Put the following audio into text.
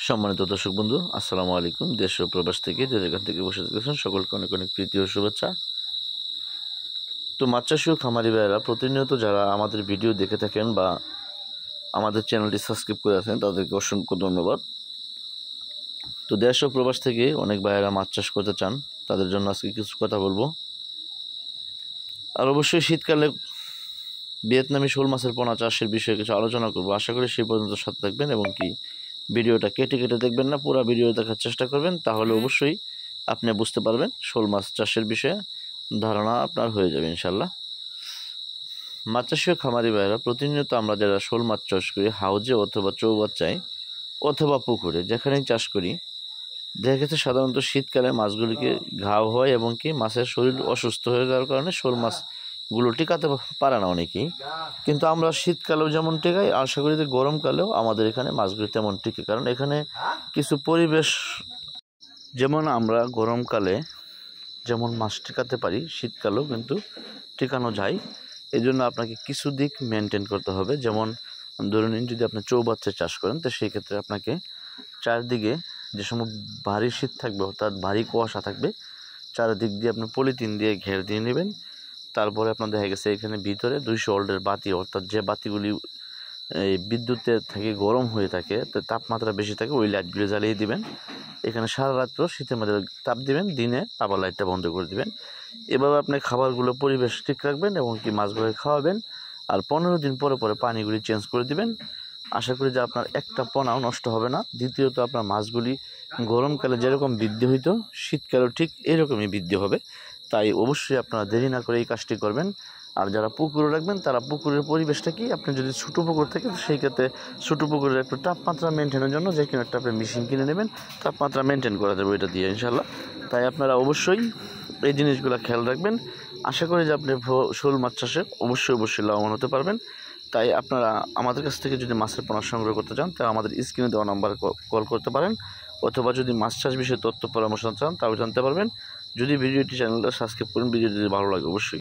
সম্মানিত দর্শক বন্ধু, আসসালামু আলাইকুম। দেশ ও প্রবাস থেকে যে যেখান থেকে বসে দেখছেন সকলকে অনেক অনেক প্রীতি ও শুভেচ্ছা। তো মাছ চাষী ও খামারি ভাইয়েরা প্রতিনিয়ত যারা আমাদের ভিডিও দেখে থাকেন বা আমাদের চ্যানেলটি সাবস্ক্রাইব করে আছেন তাদেরকে অসংখ্য ধন্যবাদ। তো দেশ ও প্রবাস থেকে অনেক ভাইয়েরা মাছ চাষ করতে চান, তাদের জন্য আজকে কিছু কথা বলবো। আর অবশ্যই শীতকালে ভিয়েতনামি শোল মাছের পোনা চাষের বিষয়ে কিছু আলোচনা করবো। আশা করি সেই পর্যন্ত সাথে থাকবেন এবং কি ভিডিওটা কেটে কেটে দেখবেন না, পুরো ভিডিও দেখার চেষ্টা করবেন, তাহলে অবশ্যই আপনি বুঝতে পারবেন। শোল মাছ চাষের বিষয়ে ধারণা আপনার হয়ে যাবে ইনশাল্লাহ। মাছ চাষী ও খামারি ভাইয়েরা প্রতিনিয়ত আমরা যারা শোল মাছ চাষ করি হাউজে অথবা চৌবাচ্চায় অথবা পুকুরে যেখানেই চাষ করি, দেখা গেছে সাধারণত শীতকালে মাছগুলিকে ঘাও হয় এবং কি মাছের শরীর অসুস্থ হয়ে যাওয়ার কারণে শোল মাছগুলো টিকাতে পারে না অনেকেই। কিন্তু আমরা শীতকালেও যেমন টিকাই, আশা করি যে গরমকালেও আমাদের এখানে মাছগুলি তেমন টিকে, কারণ এখানে কিছু পরিবেশ, যেমন আমরা গরমকালে যেমন মাছ টিকাতে পারি শীতকালেও কিন্তু টিকানো যায়। এই জন্য আপনাকে কিছু দিক মেনটেন করতে হবে। যেমন ধরে নিন, যদি আপনি চৌবাচ্চায় চাষ করেন তো সেই ক্ষেত্রে আপনাকে চারদিকে যে সময় ভারী শীত থাকবে অর্থাৎ ভারী কুয়াশা থাকবে, চারিদিক দিয়ে আপনি পলিথিন দিয়ে ঘের দিয়ে নেবেন। তারপরে আপনার দেখা গেছে এখানে ভিতরে 200 ভোল্টের বাতি, অর্থাৎ যে বাতিগুলি এই বিদ্যুতে থেকে গরম হয়ে থাকে, তো তাপমাত্রা বেশি থাকে, ওই লাইটগুলি জ্বালিয়ে দিবেন। এখানে সারা রাত্র শীতের মধ্যে তাপ দিবেন, দিনে আবার লাইটটা বন্ধ করে দিবেন। এভাবে আপনি খাবারগুলো পরিবেশ ঠিক রাখবেন এবং কি মাছগুলোকে খাওয়াবেন। আর 15 দিন পরে পরে পানিগুলি চেঞ্জ করে দিবেন। আশা করি যে আপনার একটা পোনাও নষ্ট হবে না। দ্বিতীয়ত, আপনার মাছগুলি গরমকালে যেরকম বৃদ্ধি হইতো শীতকালেও ঠিক এরকমই বৃদ্ধি হবে। তাই অবশ্যই আপনারা দেরি না করে এই কাজটি করবেন। আর যারা পুকুরে রাখবেন তারা পুকুরের পরিবেশটা কি, আপনি যদি ছোটো পুকুর থাকে তো সেই ক্ষেত্রে ছোটো পুকুরের একটু তাপমাত্রা মেনটেনের জন্য যে কোনো একটা আপনি মেশিন কিনে নেবেন, তাপমাত্রা মেনটেন করা যাবে ওইটা দিয়ে ইনশাল্লাহ। তাই আপনারা অবশ্যই এই জিনিসগুলো খেয়াল রাখবেন। আশা করি যে আপনি শোল মাছ চাষে অবশ্যই লাভবান হতে পারবেন। তাই আপনারা আমাদের কাছ থেকে যদি মাছের পোনা সংগ্রহ করতে চান তাহলে আমাদের স্ক্রিনে দেওয়া নাম্বারে কল করতে পারেন, অথবা যদি মাছ চাষ বিষয়ে তথ্য পরামর্শ চান তাও জানতে পারবেন। যদি ভিডিওটি চ্যানেলটা সাবস্ক্রাইব করেন, ভিডিও যদি ভালো লাগে অবশ্যই।